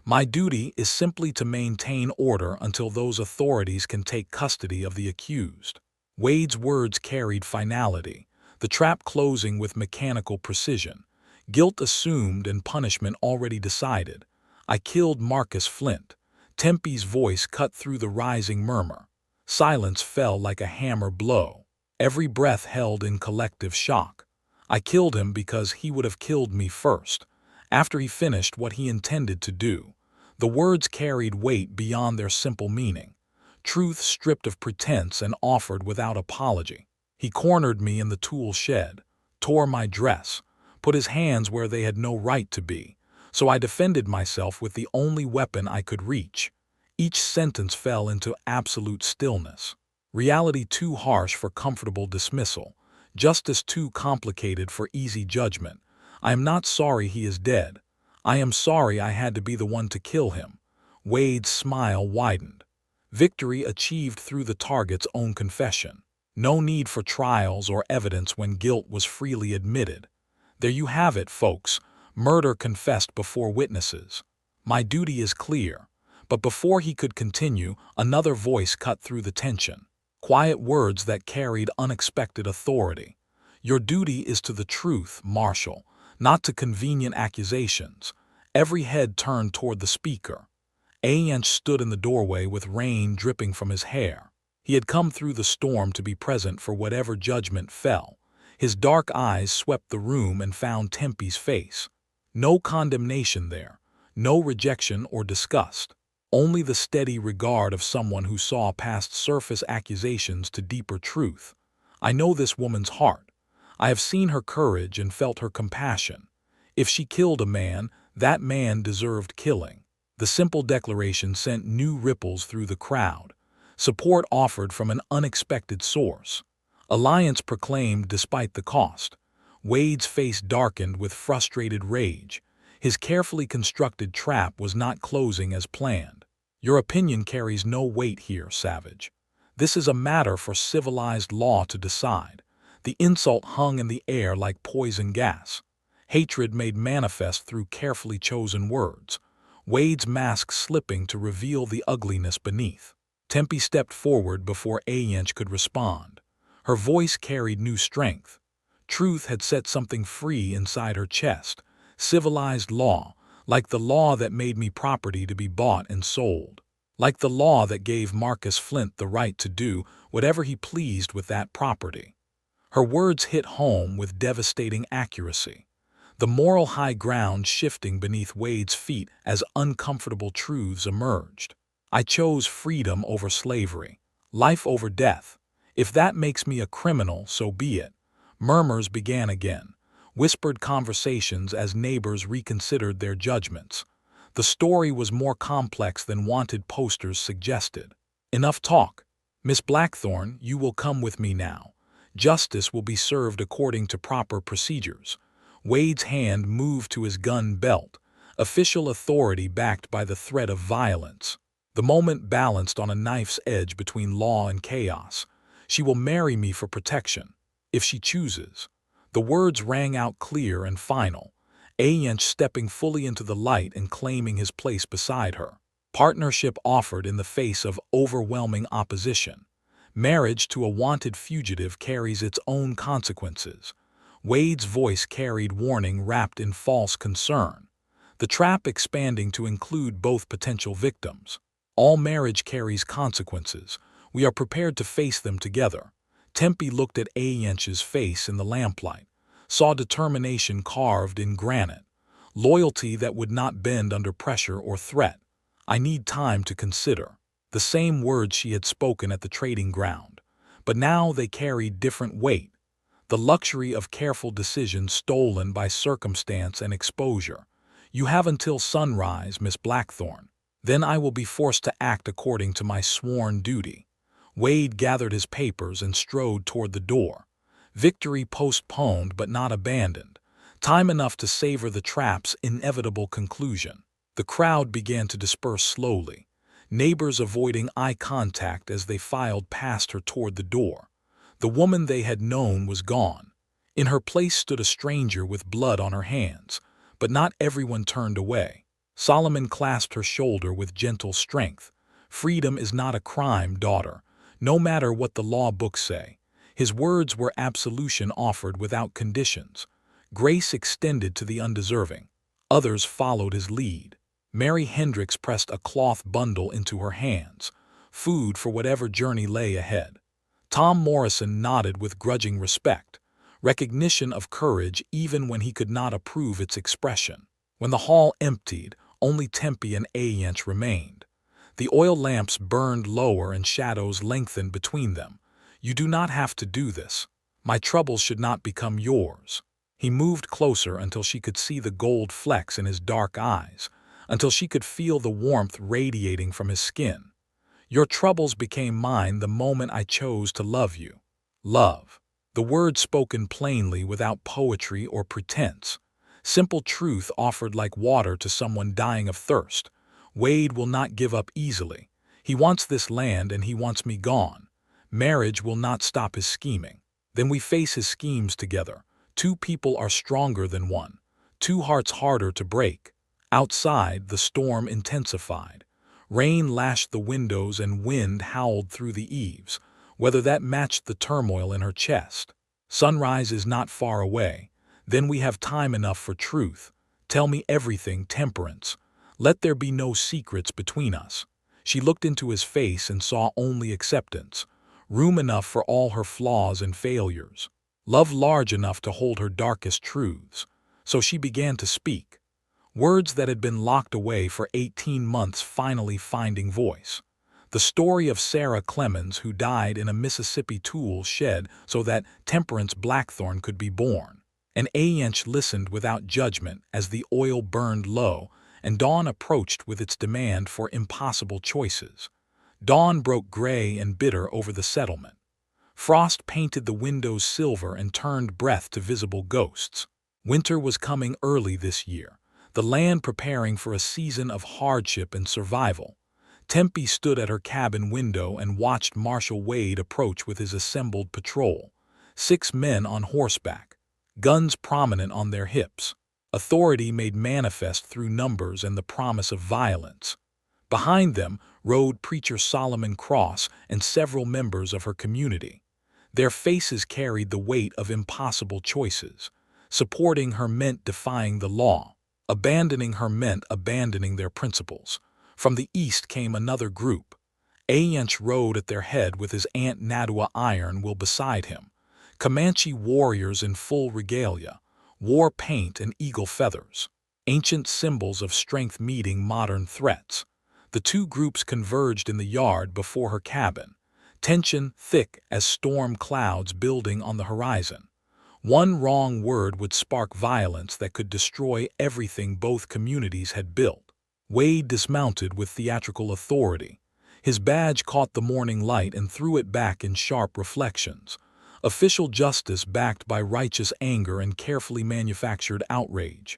My duty is simply to maintain order until those authorities can take custody of the accused. Wade's words carried finality, the trap closing with mechanical precision. Guilt assumed and punishment already decided. I killed Marcus Flint. Tempe's voice cut through the rising murmur. Silence fell like a hammer blow, every breath held in collective shock. I killed him because he would have killed me first, after he finished what he intended to do. The words carried weight beyond their simple meaning. Truth stripped of pretense and offered without apology. He cornered me in the tool shed, tore my dress, put his hands where they had no right to be, so I defended myself with the only weapon I could reach. Each sentence fell into absolute stillness. Reality too harsh for comfortable dismissal. Justice too complicated for easy judgment. I am not sorry he is dead. I am sorry I had to be the one to kill him. Wade's smile widened. Victory achieved through the target's own confession. No need for trials or evidence when guilt was freely admitted. There you have it, folks. Murder confessed before witnesses. My duty is clear. But before he could continue, another voice cut through the tension. Quiet words that carried unexpected authority. Your duty is to the truth, Marshal, not to convenient accusations. Every head turned toward the speaker. Ayench stood in the doorway with rain dripping from his hair. He had come through the storm to be present for whatever judgment fell. His dark eyes swept the room and found Tempe's face. No condemnation there, no rejection or disgust. Only the steady regard of someone who saw past surface accusations to deeper truth. I know this woman's heart. I have seen her courage and felt her compassion. If she killed a man, that man deserved killing. The simple declaration sent new ripples through the crowd. Support offered from an unexpected source. Alliance proclaimed despite the cost. Wade's face darkened with frustrated rage. His carefully constructed trap was not closing as planned. Your opinion carries no weight here, Savage. This is a matter for civilized law to decide. The insult hung in the air like poison gas. Hatred made manifest through carefully chosen words. Wade's mask slipping to reveal the ugliness beneath. Tempe stepped forward before Ayench could respond. Her voice carried new strength. Truth had set something free inside her chest. Civilized law, like the law that made me property to be bought and sold. Like the law that gave Marcus Flint the right to do whatever he pleased with that property. Her words hit home with devastating accuracy. The moral high ground shifting beneath Wade's feet as uncomfortable truths emerged. I chose freedom over slavery, life over death. If that makes me a criminal, so be it. Murmurs began again, whispered conversations as neighbors reconsidered their judgments. The story was more complex than wanted posters suggested. Enough talk. Miss Blackthorne, you will come with me now. Justice will be served according to proper procedures. Wade's hand moved to his gun belt, official authority backed by the threat of violence. The moment balanced on a knife's edge between law and chaos. She will marry me for protection, if she chooses. The words rang out clear and final, Ayench stepping fully into the light and claiming his place beside her. Partnership offered in the face of overwhelming opposition. Marriage to a wanted fugitive carries its own consequences. Wade's voice carried warning wrapped in false concern. The trap expanding to include both potential victims. All marriage carries consequences. We are prepared to face them together. Tempe looked at Ayench's face in the lamplight, saw determination carved in granite, loyalty that would not bend under pressure or threat. I need time to consider. The same words she had spoken at the trading ground, but now they carried different weight. The luxury of careful decision stolen by circumstance and exposure. You have until sunrise, Miss Blackthorne. Then I will be forced to act according to my sworn duty. Wade gathered his papers and strode toward the door. Victory postponed but not abandoned. Time enough to savor the trap's inevitable conclusion. The crowd began to disperse slowly, neighbors avoiding eye contact as they filed past her toward the door. The woman they had known was gone. In her place stood a stranger with blood on her hands, but not everyone turned away. Solomon clasped her shoulder with gentle strength. Freedom is not a crime, daughter, no matter what the law books say. His words were absolution offered without conditions. Grace extended to the undeserving. Others followed his lead. Mary Hendricks pressed a cloth bundle into her hands, food for whatever journey lay ahead. Tom Morrison nodded with grudging respect. recognition of courage even when he could not approve its expression. When the hall emptied, only Tempe and Ayench remained. The oil lamps burned lower and shadows lengthened between them. "You do not have to do this. My troubles should not become yours." He moved closer until she could see the gold flecks in his dark eyes, until she could feel the warmth radiating from his skin. "Your troubles became mine the moment I chose to love you." Love. The word spoken plainly without poetry or pretense. Simple truth offered like water to someone dying of thirst. "Wade will not give up easily. He wants this land and he wants me gone. Marriage will not stop his scheming. Then we face his schemes together. Two people are stronger than one. Two hearts harder to break." Outside, the storm intensified. Rain lashed the windows and wind howled through the eaves, whether that matched the turmoil in her chest. "Sunrise is not far away. Then we have time enough for truth. Tell me everything, Temperance. Let there be no secrets between us." She looked into his face and saw only acceptance, room enough for all her flaws and failures, love large enough to hold her darkest truths. So she began to speak. Words that had been locked away for 18 months finally finding voice. The story of Sarah Clemens, who died in a Mississippi tool shed so that Temperance Blackthorn could be born. And Ayench listened without judgment as the oil burned low and dawn approached with its demand for impossible choices. Dawn broke gray and bitter over the settlement. Frost painted the windows silver and turned breath to visible ghosts. Winter was coming early this year, the land preparing for a season of hardship and survival. Tempe stood at her cabin window and watched Marshal Wade approach with his assembled patrol. 6 men on horseback, guns prominent on their hips. Authority made manifest through numbers and the promise of violence. Behind them rode Preacher Solomon Cross and several members of her community. Their faces carried the weight of impossible choices. Supporting her meant defying the law. Abandoning her meant abandoning their principles. From the east came another group. Ayench rode at their head with his Aunt Nadua Iron Will beside him. Comanche warriors in full regalia, war paint and eagle feathers. Ancient symbols of strength meeting modern threats. The two groups converged in the yard before her cabin, tension thick as storm clouds building on the horizon. One wrong word would spark violence that could destroy everything both communities had built. Wade dismounted with theatrical authority. His badge caught the morning light and threw it back in sharp reflections. Official justice backed by righteous anger and carefully manufactured outrage.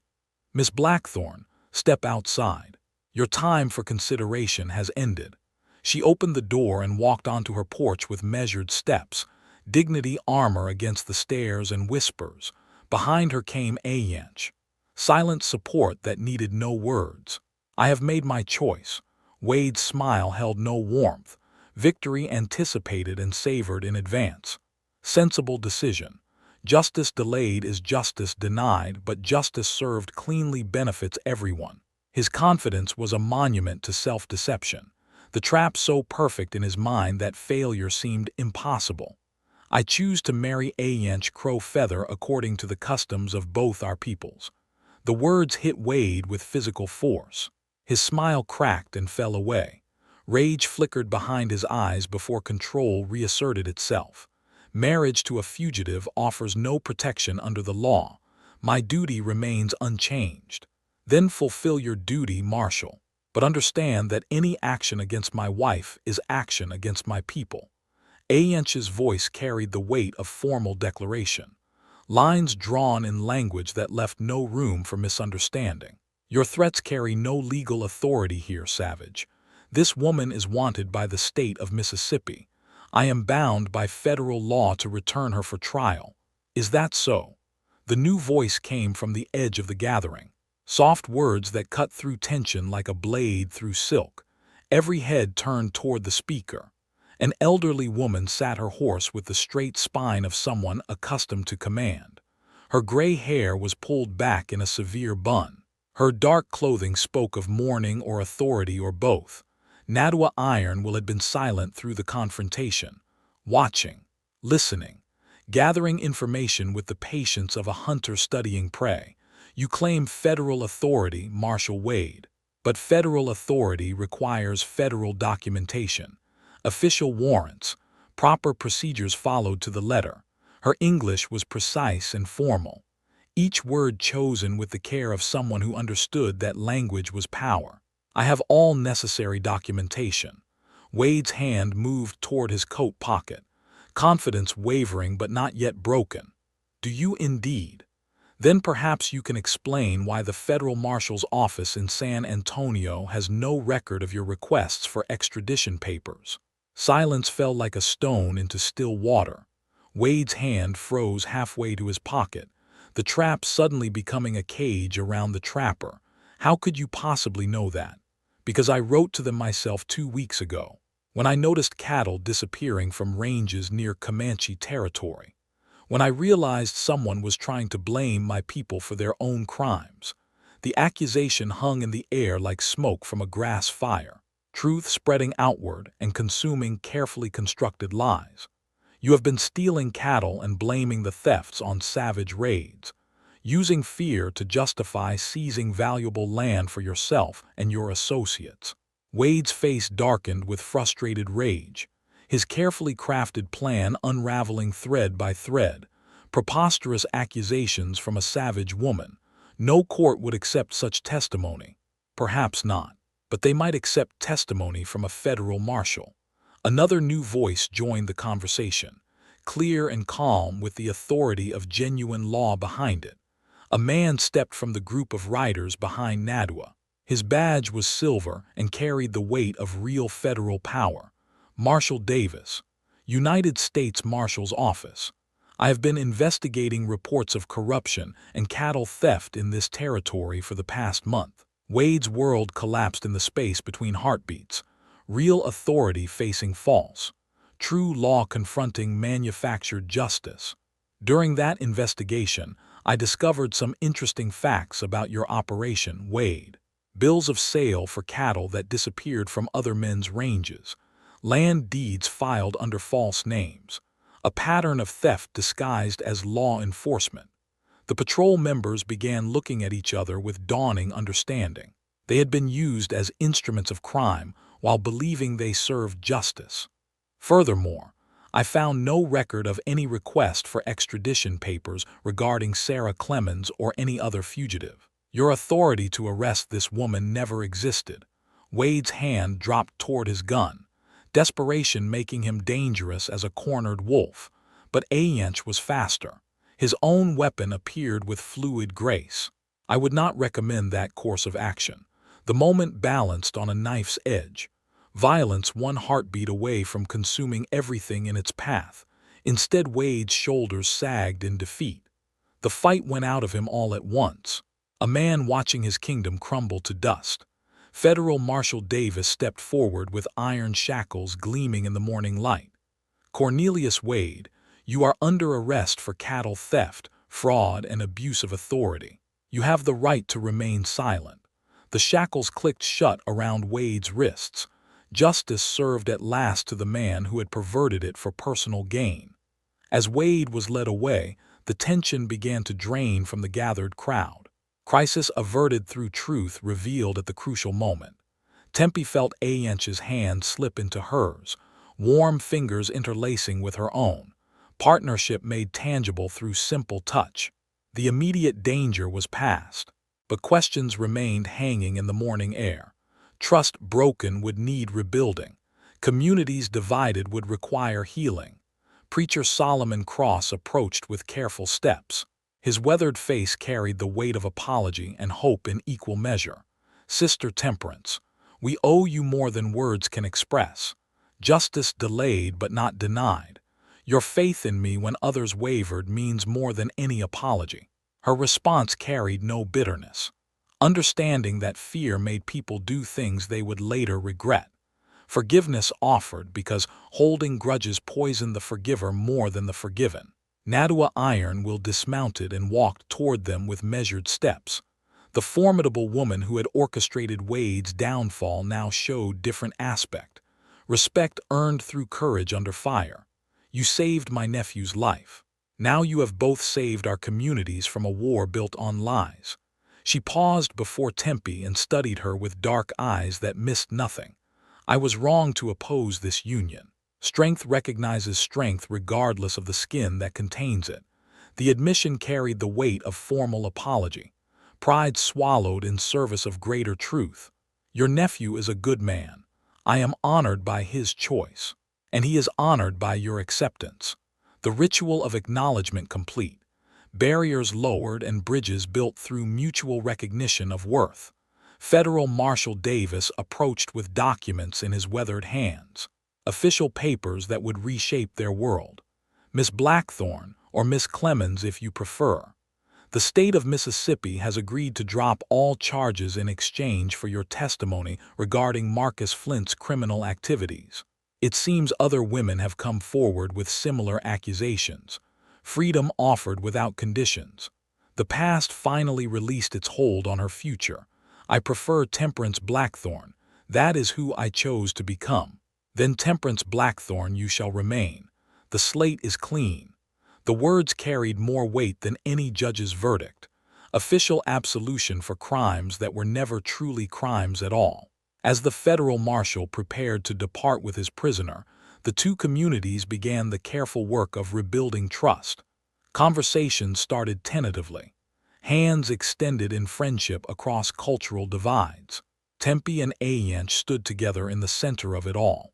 "Miss Blackthorn, step outside. Your time for consideration has ended." She opened the door and walked onto her porch with measured steps, dignity armor against the stares and whispers. Behind her came Ayench, silent support that needed no words. "I have made my choice." Wade's smile held no warmth, victory anticipated and savored in advance. Sensible decision. Justice delayed is justice denied, but justice served cleanly benefits everyone. His confidence was a monument to self-deception, the trap so perfect in his mind that failure seemed impossible. "I choose to marry Ayench Crow Feather according to the customs of both our peoples." The words hit Wade with physical force. His smile cracked and fell away. Rage flickered behind his eyes before control reasserted itself. "Marriage to a fugitive offers no protection under the law. My duty remains unchanged." "Then fulfill your duty, Marshal. But understand that any action against my wife is action against my people." Ayench's voice carried the weight of formal declaration, lines drawn in language that left no room for misunderstanding. "Your threats carry no legal authority here, Savage. This woman is wanted by the state of Mississippi. I am bound by federal law to return her for trial. Is that so?" The new voice came from the edge of the gathering. Soft words that cut through tension like a blade through silk. Every head turned toward the speaker. An elderly woman sat her horse with the straight spine of someone accustomed to command. Her gray hair was pulled back in a severe bun. Her dark clothing spoke of mourning or authority or both. Nadua Iron Will had been silent through the confrontation, watching, listening, Gathering information with the patience of a hunter studying prey, you claim federal authority, Marshal Wade. But federal authority requires federal documentation, official warrants, proper procedures followed to the letter. Her English was precise and formal, each word chosen with the care of someone who understood that language was power. I have all necessary documentation. Wade's hand moved toward his coat pocket, confidence wavering but not yet broken. Do you indeed? Then perhaps you can explain why the federal marshal's office in San Antonio has no record of your requests for extradition papers. Silence fell like a stone into still water. Wade's hand froze halfway to his pocket, the trap suddenly becoming a cage around the trapper. How could you possibly know that? Because I wrote to them myself 2 weeks ago, when I noticed cattle disappearing from ranges near Comanche territory. When I realized someone was trying to blame my people for their own crimes. The accusation hung in the air like smoke from a grass fire, truth spreading outward and consuming carefully constructed lies. You have been stealing cattle and blaming the thefts on savage raids, using fear to justify seizing valuable land for yourself and your associates. Wade's face darkened with frustrated rage, his carefully crafted plan unraveling thread by thread. Preposterous accusations from a savage woman. No court would accept such testimony. Perhaps not, but they might accept testimony from a federal marshal. Another new voice joined the conversation, clear and calm with the authority of genuine law behind it. A man stepped from the group of riders behind Nadua. His badge was silver and carried the weight of real federal power. Marshal Davis, United States Marshal's Office. I have been investigating reports of corruption and cattle theft in this territory for the past month. Wade's world collapsed in the space between heartbeats. Real authority facing false. True law confronting manufactured justice. During that investigation, I discovered some interesting facts about your operation, Wade. Bills of sale for cattle that disappeared from other men's ranges. Land deeds filed under false names. A pattern of theft disguised as law enforcement. The patrol members began looking at each other with dawning understanding. They had been used as instruments of crime while believing they served justice. Furthermore, I found no record of any request for extradition papers regarding Sarah Clemens or any other fugitive. Your authority to arrest this woman never existed. Wade's hand dropped toward his gun, desperation making him dangerous as a cornered wolf. But Ayench was faster. His own weapon appeared with fluid grace. I would not recommend that course of action. The moment balanced on a knife's edge. Violence one heartbeat away from consuming everything in its path. Instead, Wade's shoulders sagged in defeat. The fight went out of him all at once. A man watching his kingdom crumble to dust. Federal Marshal Davis stepped forward with iron shackles gleaming in the morning light. Cornelius Wade, you are under arrest for cattle theft, fraud, and abuse of authority. You have the right to remain silent. The shackles clicked shut around Wade's wrists. Justice served at last to the man who had perverted it for personal gain. As Wade was led away, the tension began to drain from the gathered crowd. Crisis averted through truth revealed at the crucial moment. Tempe felt Ayench's hand slip into hers, warm fingers interlacing with her own. Partnership made tangible through simple touch. The immediate danger was past, but questions remained hanging in the morning air. Trust broken would need rebuilding. Communities divided would require healing. Preacher Solomon Cross approached with careful steps. His weathered face carried the weight of apology and hope in equal measure. Sister Temperance, we owe you more than words can express. Justice delayed but not denied. Your faith in me when others wavered means more than any apology. Her response carried no bitterness, understanding that fear made people do things they would later regret. Forgiveness offered because holding grudges poisoned the forgiver more than the forgiven. Nadua Iron Will dismounted and walked toward them with measured steps. The formidable woman who had orchestrated Wade's downfall now showed different aspect. Respect earned through courage under fire. You saved my nephew's life. Now you have both saved our communities from a war built on lies." She paused before Tempe and studied her with dark eyes that missed nothing. "I was wrong to oppose this union. Strength recognizes strength regardless of the skin that contains it." The admission carried the weight of formal apology. Pride swallowed in service of greater truth. "Your nephew is a good man. I am honored by his choice, and he is honored by your acceptance." The ritual of acknowledgement complete. Barriers lowered and bridges built through mutual recognition of worth. Federal Marshal Davis approached with documents in his weathered hands, official papers that would reshape their world. "Miss Blackthorne, or Miss Clemens if you prefer, the state of Mississippi has agreed to drop all charges in exchange for your testimony regarding Marcus Flint's criminal activities. It seems other women have come forward with similar accusations. Freedom offered without conditions. The past finally released its hold on her future. I prefer Temperance Blackthorne. That is who I chose to become. Then Temperance Blackthorne you shall remain. The slate is clean." The words carried more weight than any judge's verdict. Official absolution for crimes that were never truly crimes at all. As the federal marshal prepared to depart with his prisoner, the two communities began the careful work of rebuilding trust. Conversations started tentatively. Hands extended in friendship across cultural divides. Tempe and Ayanch stood together in the center of it all.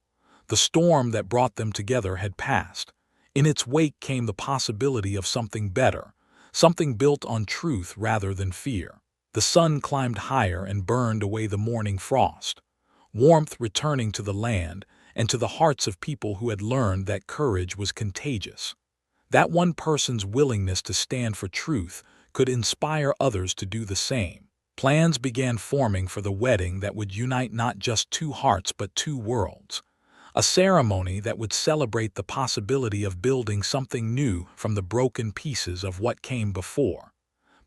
The storm that brought them together had passed. In its wake came the possibility of something better, something built on truth rather than fear. The sun climbed higher and burned away the morning frost, warmth returning to the land and to the hearts of people who had learned that courage was contagious. That one person's willingness to stand for truth could inspire others to do the same. Plans began forming for the wedding that would unite not just two hearts but two worlds. A ceremony that would celebrate the possibility of building something new from the broken pieces of what came before.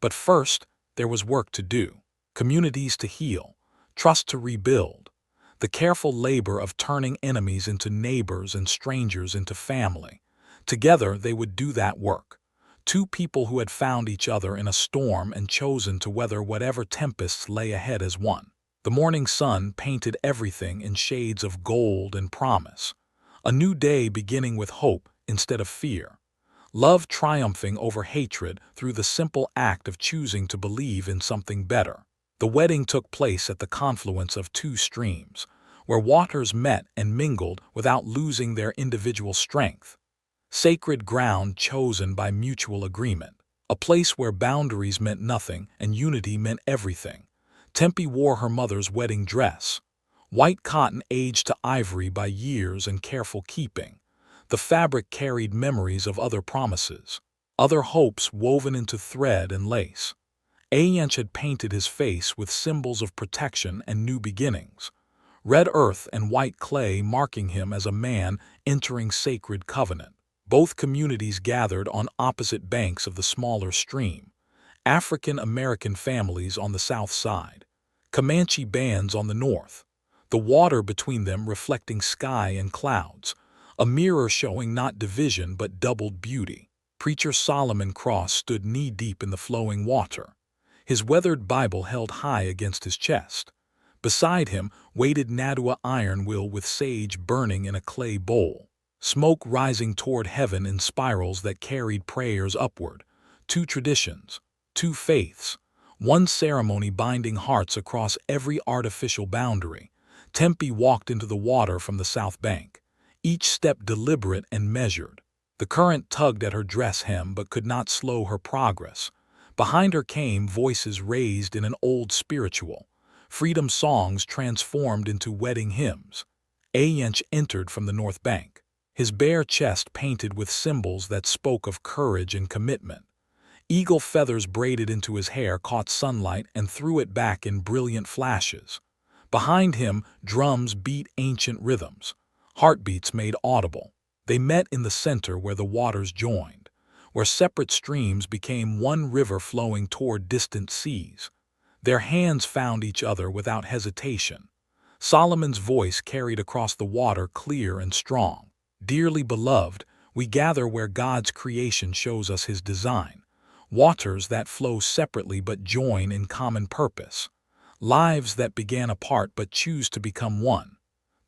But first, there was work to do, communities to heal, trust to rebuild, the careful labor of turning enemies into neighbors and strangers into family. Together they would do that work. Two people who had found each other in a storm and chosen to weather whatever tempests lay ahead as one. The morning sun painted everything in shades of gold and promise. A new day beginning with hope instead of fear. Love triumphing over hatred through the simple act of choosing to believe in something better. The wedding took place at the confluence of two streams, where waters met and mingled without losing their individual strength. Sacred ground chosen by mutual agreement. A place where boundaries meant nothing and unity meant everything. Tempe wore her mother's wedding dress, white cotton aged to ivory by years and careful keeping. The fabric carried memories of other promises, other hopes woven into thread and lace. Ayanch had painted his face with symbols of protection and new beginnings, red earth and white clay marking him as a man entering sacred covenant. Both communities gathered on opposite banks of the smaller stream. African-American families on the south side, Comanche bands on the north, the water between them reflecting sky and clouds, a mirror showing not division but doubled beauty. Preacher Solomon Cross stood knee-deep in the flowing water, his weathered Bible held high against his chest. Beside him waited Nadua Ironwill with sage burning in a clay bowl, smoke rising toward heaven in spirals that carried prayers upward. Two traditions, two faiths, one ceremony binding hearts across every artificial boundary. Tempe walked into the water from the south bank, each step deliberate and measured. The current tugged at her dress hem but could not slow her progress. Behind her came voices raised in an old spiritual, freedom songs transformed into wedding hymns. Ayanch entered from the north bank, his bare chest painted with symbols that spoke of courage and commitment. Eagle feathers braided into his hair caught sunlight and threw it back in brilliant flashes. Behind him, drums beat ancient rhythms, heartbeats made audible. They met in the center where the waters joined, where separate streams became one river flowing toward distant seas. Their hands found each other without hesitation. Solomon's voice carried across the water clear and strong. "Dearly beloved, We gather where God's creation shows us his design, waters that flow separately but join in common purpose, lives that began apart but choose to become one.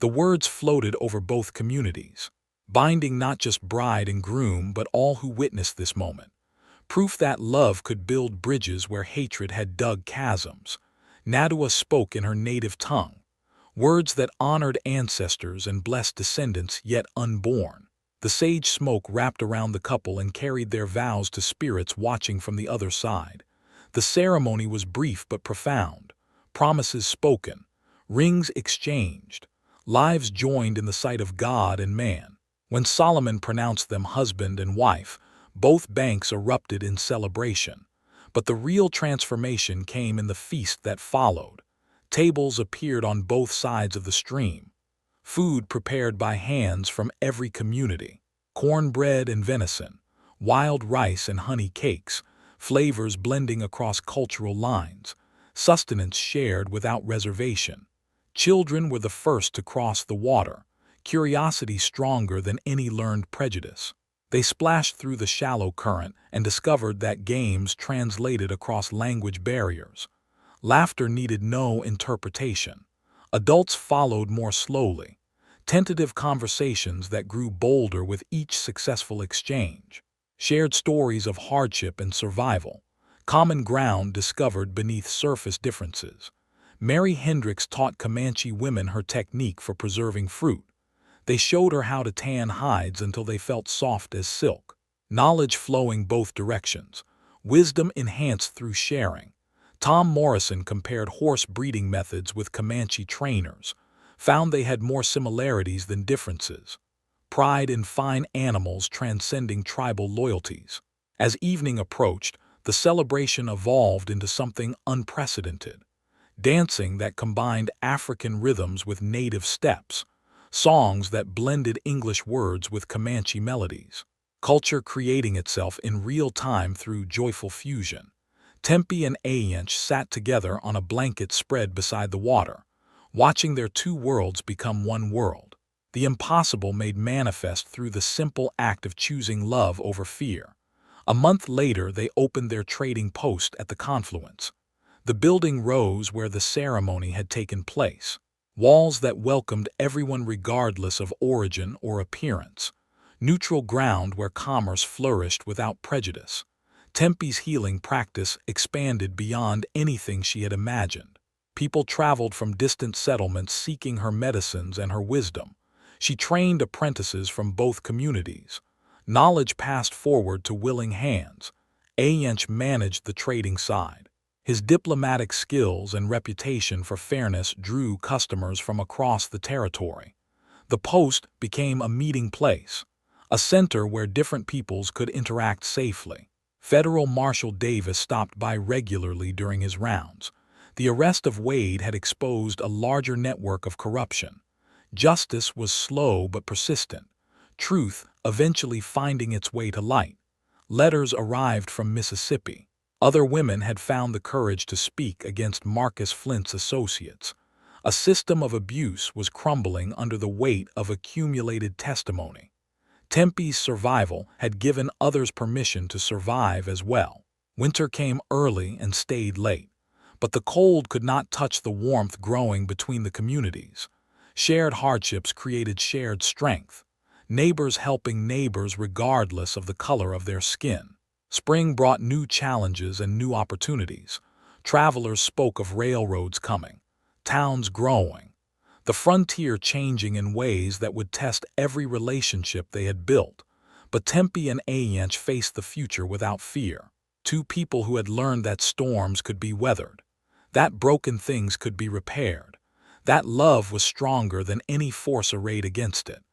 The words floated over both communities, binding not just bride and groom but all who witnessed this moment. Proof that love could build bridges where hatred had dug chasms. Nadua spoke in her native tongue, words that honored ancestors and blessed descendants yet unborn. The sage smoke wrapped around the couple and carried their vows to spirits watching from the other side. The ceremony was brief but profound, promises spoken, rings exchanged, lives joined in the sight of God and man. When Solomon pronounced them husband and wife, both banks erupted in celebration. But the real transformation came in the feast that followed. Tables appeared on both sides of the stream, food prepared by hands from every community, cornbread and venison, wild rice and honey cakes, flavors blending across cultural lines, sustenance shared without reservation. Children were the first to cross the water, curiosity stronger than any learned prejudice. They splashed through the shallow current and discovered that games translated across language barriers. Laughter needed no interpretation. Adults followed more slowly, tentative conversations that grew bolder with each successful exchange. Shared stories of hardship and survival, common ground discovered beneath surface differences. Mary Hendricks taught Comanche women her technique for preserving fruit. They showed her how to tan hides until they felt soft as silk. Knowledge flowing both directions, wisdom enhanced through sharing. Tom Morrison compared horse breeding methods with Comanche trainers, found they had more similarities than differences. Pride in fine animals transcending tribal loyalties. As evening approached, the celebration evolved into something unprecedented. Dancing that combined African rhythms with native steps, songs that blended English words with Comanche melodies, culture creating itself in real time through joyful fusion. Tempe and Ayench sat together on a blanket spread beside the water, watching their two worlds become one world. The impossible made manifest through the simple act of choosing love over fear. A month later, they opened their trading post at the confluence. The building rose where the ceremony had taken place, walls that welcomed everyone regardless of origin or appearance, neutral ground where commerce flourished without prejudice. Tempe's healing practice expanded beyond anything she had imagined. People traveled from distant settlements seeking her medicines and her wisdom. She trained apprentices from both communities. Knowledge passed forward to willing hands. Ayench managed the trading side. His diplomatic skills and reputation for fairness drew customers from across the territory. The post became a meeting place, a center where different peoples could interact safely. Federal Marshal Davis stopped by regularly during his rounds. The arrest of Wade had exposed a larger network of corruption. Justice was slow but persistent, truth eventually finding its way to light. Letters arrived from Mississippi. Other women had found the courage to speak against Marcus Flint's associates. A system of abuse was crumbling under the weight of accumulated testimony. Tempe's survival had given others permission to survive as well. Winter came early and stayed late, but the cold could not touch the warmth growing between the communities. Shared hardships created shared strength, neighbors helping neighbors regardless of the color of their skin. Spring brought new challenges and new opportunities. Travelers spoke of railroads coming, towns growing, the frontier changing in ways that would test every relationship they had built. But Tempe and Ayench faced the future without fear. Two people who had learned that storms could be weathered, that broken things could be repaired, that love was stronger than any force arrayed against it.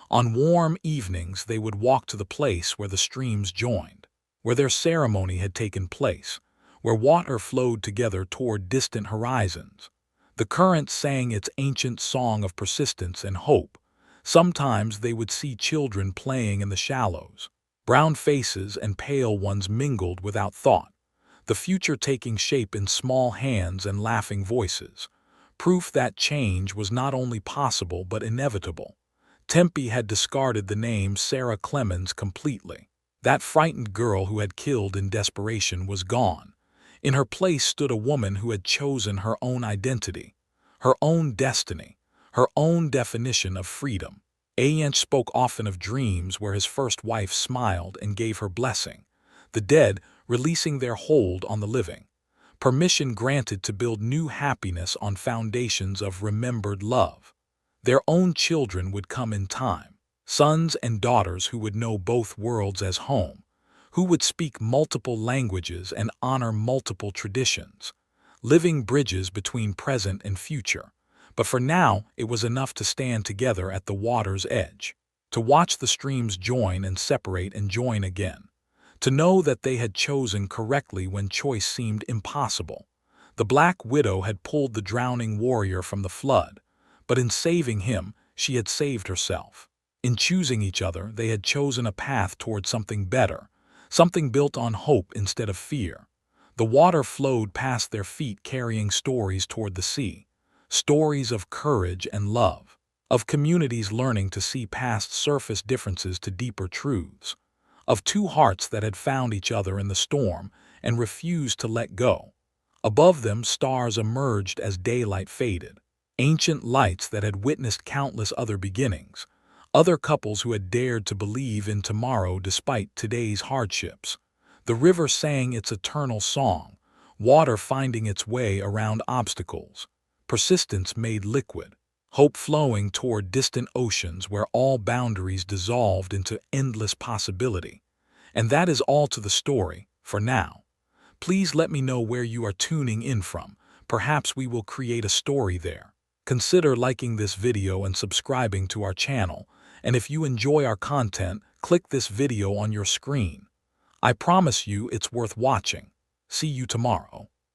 On warm evenings, they would walk to the place where the streams joined, where their ceremony had taken place, where water flowed together toward distant horizons. The current sang its ancient song of persistence and hope. Sometimes they would see children playing in the shallows. Brown faces and pale ones mingled without thought, the future taking shape in small hands and laughing voices. Proof that change was not only possible but inevitable. Tempe had discarded the name Sarah Clemens completely. That frightened girl who had killed in desperation was gone. In her place stood a woman who had chosen her own identity, her own destiny, her own definition of freedom. Ayench spoke often of dreams where his first wife smiled and gave her blessing, the dead releasing their hold on the living, permission granted to build new happiness on foundations of remembered love. Their own children would come in time, sons and daughters who would know both worlds as home, who would speak multiple languages and honor multiple traditions, living bridges between present and future. But for now, it was enough to stand together at the water's edge, to watch the streams join and separate and join again, to know that they had chosen correctly when choice seemed impossible. The Black Widow had pulled the drowning warrior from the flood, but in saving him, she had saved herself. In choosing each other, they had chosen a path toward something better, something built on hope instead of fear. The water flowed past their feet carrying stories toward the sea, stories of courage and love, of communities learning to see past surface differences to deeper truths, of two hearts that had found each other in the storm and refused to let go. Above them, stars emerged as daylight faded, ancient lights that had witnessed countless other beginnings, other couples who had dared to believe in tomorrow despite today's hardships. The river sang its eternal song, water finding its way around obstacles, persistence made liquid, hope flowing toward distant oceans where all boundaries dissolved into endless possibility. And that is all to the story, for now. Please let me know where you are tuning in from. Perhaps we will create a story there. Consider liking this video and subscribing to our channel. And if you enjoy our content, click this video on your screen. I promise you it's worth watching. See you tomorrow.